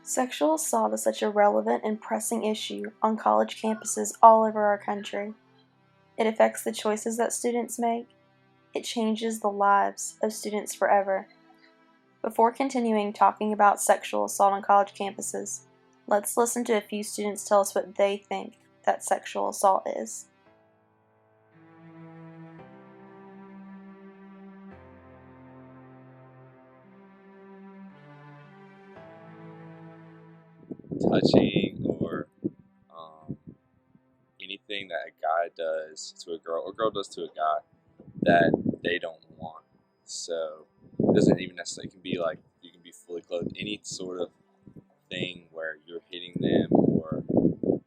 Sexual assault is such a relevant and pressing issue on college campuses all over our country. It affects the choices that students make. It changes the lives of students forever. Before continuing talking about sexual assault on college campuses, let's listen to a few students tell us what they think that sexual assault is. Touching or anything that a guy does to a girl or girl does to a guy that they don't want. So it doesn't even necessarily, it can be like you can be fully clothed, any sort of thing where you're hitting them or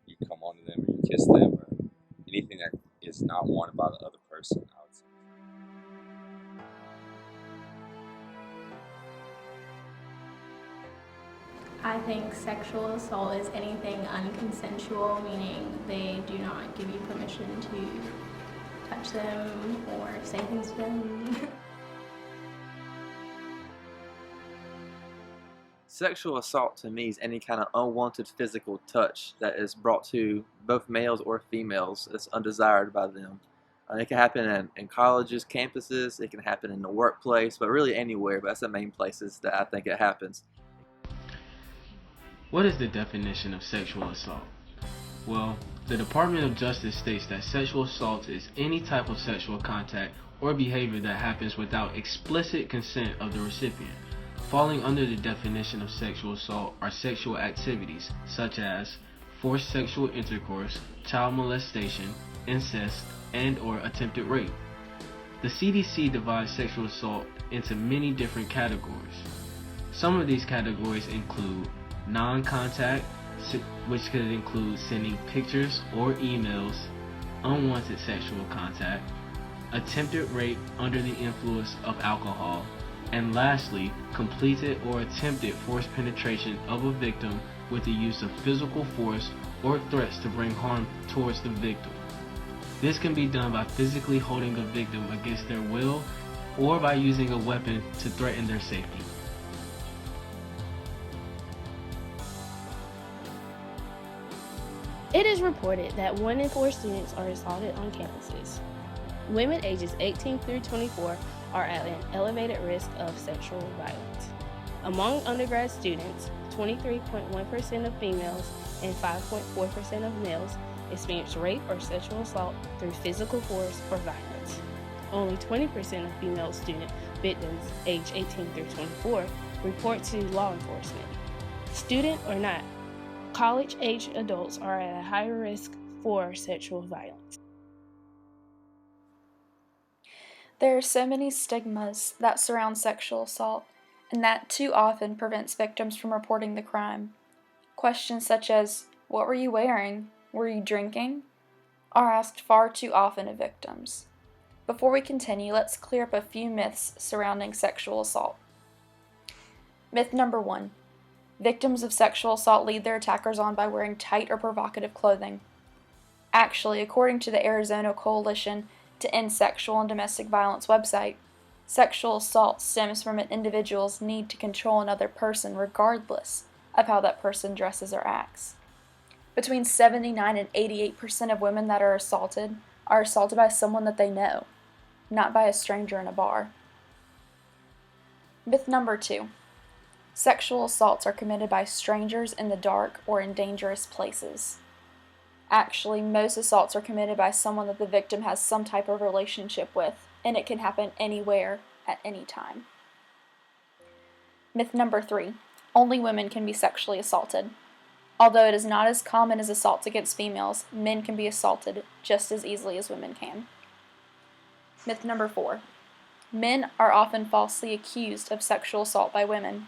you come onto them or you kiss them or anything that is not wanted by the other person, I would say. I think sexual assault is anything unconsensual, meaning they do not give you permission to touch them or say things to them. Sexual assault to me is any kind of unwanted physical touch that is brought to both males or females that's undesired by them. It can happen in colleges, campuses, it can happen in the workplace, but really anywhere, but that's the main places that I think it happens. What is the definition of sexual assault? Well, the Department of Justice states that sexual assault is any type of sexual contact or behavior that happens without explicit consent of the recipient. Falling under the definition of sexual assault are sexual activities such as forced sexual intercourse, child molestation, incest, and/or attempted rape. The CDC divides sexual assault into many different categories. Some of these categories include non-contact, which could include sending pictures or emails, unwanted sexual contact, attempted rape under the influence of alcohol, and lastly, completed or attempted forced penetration of a victim with the use of physical force or threats to bring harm towards the victim. This can be done by physically holding a victim against their will or by using a weapon to threaten their safety. It is reported that 1 in 4 students are assaulted on campuses. Women ages 18 through 24 are at an elevated risk of sexual violence. Among undergrad students, 23.1% of females and 5.4% of males experience rape or sexual assault through physical force or violence. Only 20% of female student victims aged 18 through 24 report to law enforcement. Student or not, college-age adults are at a higher risk for sexual violence. There are so many stigmas that surround sexual assault, and that too often prevents victims from reporting the crime. Questions such as, "What were you wearing? Were you drinking?" are asked far too often of victims. Before we continue, let's clear up a few myths surrounding sexual assault. Myth number 1. Victims of sexual assault lead their attackers on by wearing tight or provocative clothing. Actually, according to the Arizona Coalition to End Sexual and Domestic Violence website, sexual assault stems from an individual's need to control another person regardless of how that person dresses or acts. Between 79 and 88% of women that are assaulted by someone that they know, not by a stranger in a bar. Myth number 2. Sexual assaults are committed by strangers in the dark or in dangerous places. Actually, most assaults are committed by someone that the victim has some type of relationship with, and it can happen anywhere, at any time. Myth number 3. Only women can be sexually assaulted. Although it is not as common as assaults against females, men can be assaulted just as easily as women can. Myth number 4. Men are often falsely accused of sexual assault by women.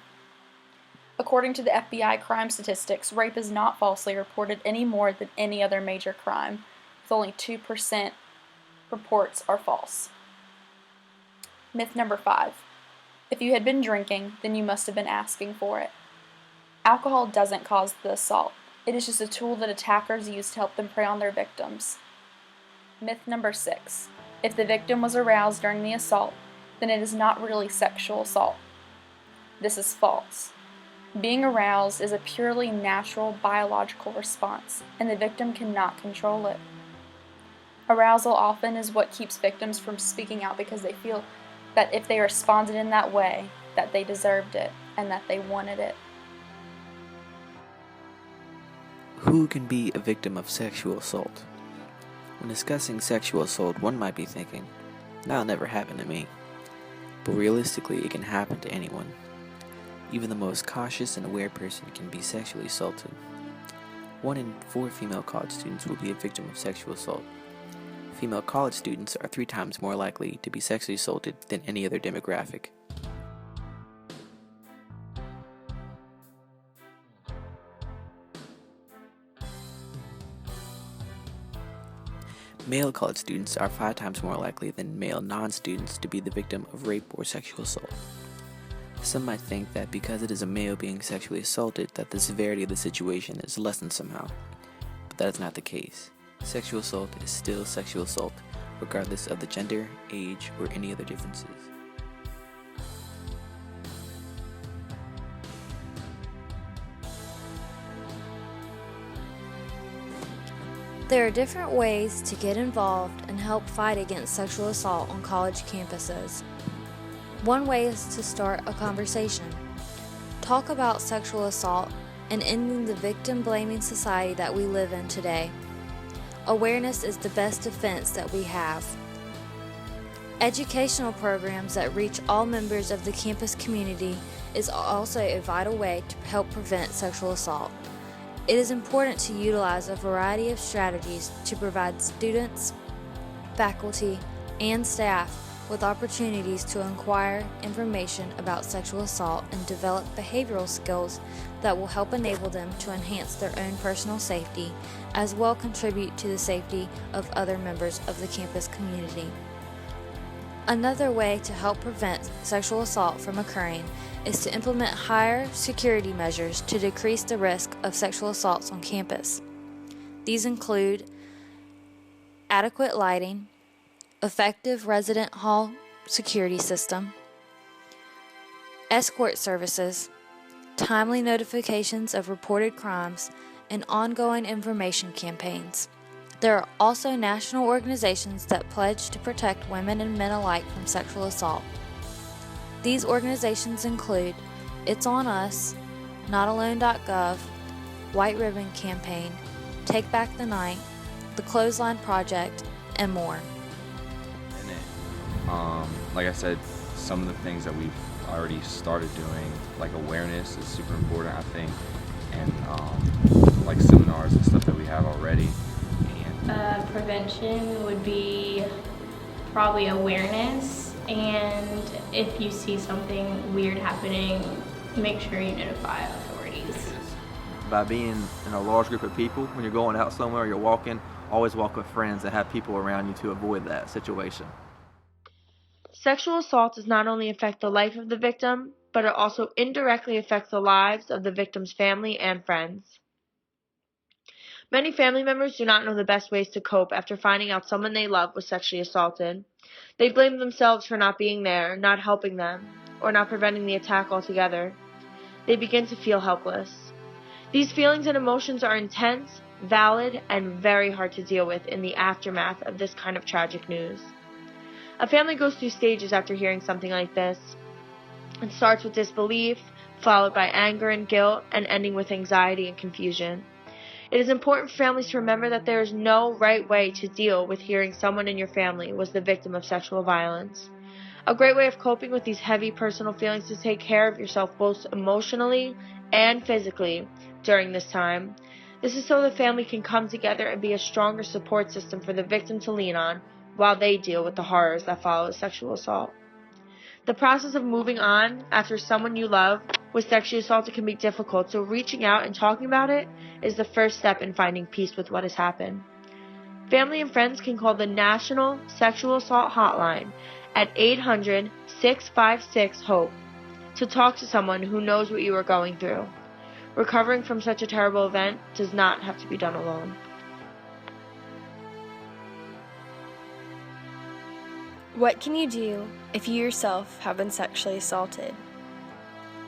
According to the FBI crime statistics, rape is not falsely reported any more than any other major crime, with only 2% reports are false. Myth number 5. If you had been drinking, then you must have been asking for it. Alcohol doesn't cause the assault. It is just a tool that attackers use to help them prey on their victims. Myth number 6. If the victim was aroused during the assault, then it is not really sexual assault. This is false. Being aroused is a purely natural biological response, and the victim cannot control it. Arousal often is what keeps victims from speaking out because they feel that if they responded in that way, that they deserved it and that they wanted it. Who can be a victim of sexual assault? When discussing sexual assault, one might be thinking, that'll never happen to me. But realistically, it can happen to anyone. Even the most cautious and aware person can be sexually assaulted. 1 in 4 female college students will be a victim of sexual assault. Female college students are 3 times more likely to be sexually assaulted than any other demographic. Male college students are 5 times more likely than male non-students to be the victim of rape or sexual assault. Some might think that because it is a male being sexually assaulted that the severity of the situation is lessened somehow, but that is not the case. Sexual assault is still sexual assault, regardless of the gender, age, or any other differences. There are different ways to get involved and help fight against sexual assault on college campuses. One way is to start a conversation. Talk about sexual assault and ending the victim-blaming society that we live in today. Awareness is the best defense that we have. Educational programs that reach all members of the campus community is also a vital way to help prevent sexual assault. It is important to utilize a variety of strategies to provide students, faculty, and staff with opportunities to inquire information about sexual assault and develop behavioral skills that will help enable them to enhance their own personal safety, as well contribute to the safety of other members of the campus community. Another way to help prevent sexual assault from occurring is to implement higher security measures to decrease the risk of sexual assaults on campus. These include adequate lighting, effective resident hall security system, escort services, timely notifications of reported crimes, and ongoing information campaigns. There are also national organizations that pledge to protect women and men alike from sexual assault. These organizations include It's On Us, NotAlone.gov, White Ribbon Campaign, Take Back the Night, the Clothesline Project, and more. Like I said, some of the things that we've already started doing, like awareness is super important, I think, and like seminars and stuff that we have already. And prevention would be probably awareness, and if you see something weird happening, make sure you notify authorities. By being in a large group of people, when you're going out somewhere, you're walking, always walk with friends and have people around you to avoid that situation. Sexual assault does not only affect the life of the victim, but it also indirectly affects the lives of the victim's family and friends. Many family members do not know the best ways to cope after finding out someone they love was sexually assaulted. They blame themselves for not being there, not helping them, or not preventing the attack altogether. They begin to feel helpless. These feelings and emotions are intense, valid, and very hard to deal with in the aftermath of this kind of tragic news. A family goes through stages after hearing something like this. It starts with disbelief, followed by anger and guilt, and ending with anxiety and confusion. It is important for families to remember that there is no right way to deal with hearing someone in your family was the victim of sexual violence. A great way of coping with these heavy personal feelings is to take care of yourself both emotionally and physically during this time. This is so the family can come together and be a stronger support system for the victim to lean on while they deal with the horrors that follow sexual assault. The process of moving on after someone you love was sexually assaulted can be difficult, so reaching out and talking about it is the first step in finding peace with what has happened. Family and friends can call the National Sexual Assault Hotline at 800-656-HOPE to talk to someone who knows what you are going through. Recovering from such a terrible event does not have to be done alone. What can you do if you yourself have been sexually assaulted?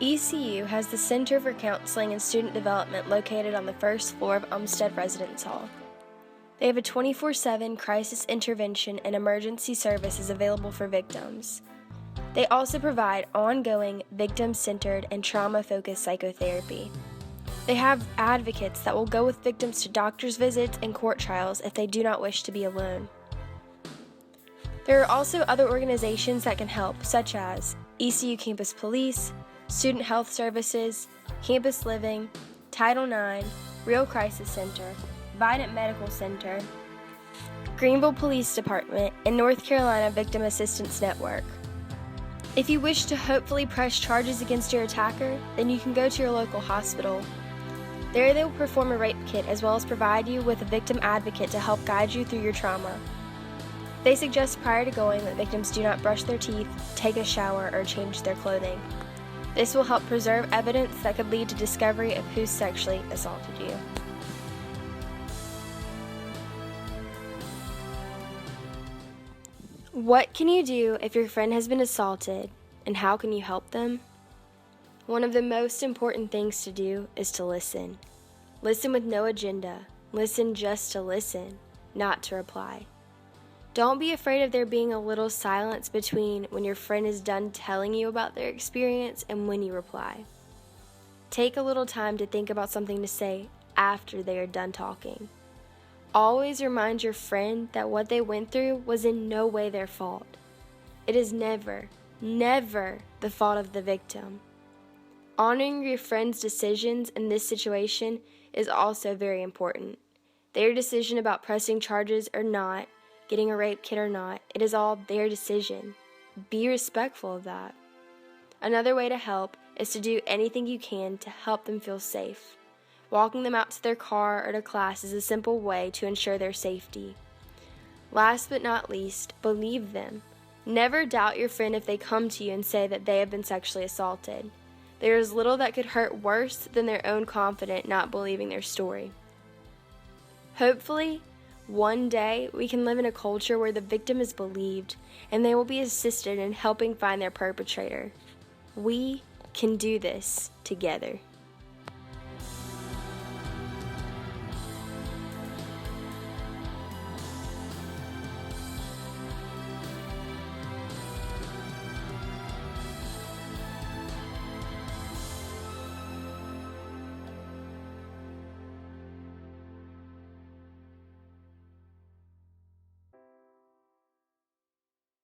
ECU has the Center for Counseling and Student Development located on the first floor of Umstead Residence Hall. They have a 24/7 crisis intervention and emergency services available for victims. They also provide ongoing victim-centered and trauma-focused psychotherapy. They have advocates that will go with victims to doctor's visits and court trials if they do not wish to be alone. There are also other organizations that can help, such as ECU Campus Police, Student Health Services, Campus Living, Title IX, Real Crisis Center, Vidant Medical Center, Greenville Police Department, and North Carolina Victim Assistance Network. If you wish to hopefully press charges against your attacker, then you can go to your local hospital. There they will perform a rape kit as well as provide you with a victim advocate to help guide you through your trauma. They suggest prior to going that victims do not brush their teeth, take a shower, or change their clothing. This will help preserve evidence that could lead to discovery of who sexually assaulted you. What can you do if your friend has been assaulted, and how can you help them? One of the most important things to do is to listen. Listen with no agenda. Listen just to listen, not to reply. Don't be afraid of there being a little silence between when your friend is done telling you about their experience and when you reply. Take a little time to think about something to say after they are done talking. Always remind your friend that what they went through was in no way their fault. It is never, never the fault of the victim. Honoring your friend's decisions in this situation is also very important. Their decision about pressing charges or not, getting a rape kit or not, it is all their decision. Be respectful of that. Another way to help is to do anything you can to help them feel safe. Walking them out to their car or to class is a simple way to ensure their safety. Last but not least, believe them. Never doubt your friend if they come to you and say that they have been sexually assaulted. There is little that could hurt worse than their own confidence not believing their story. Hopefully, one day we can live in a culture where the victim is believed and they will be assisted in helping find their perpetrator. We can do this together.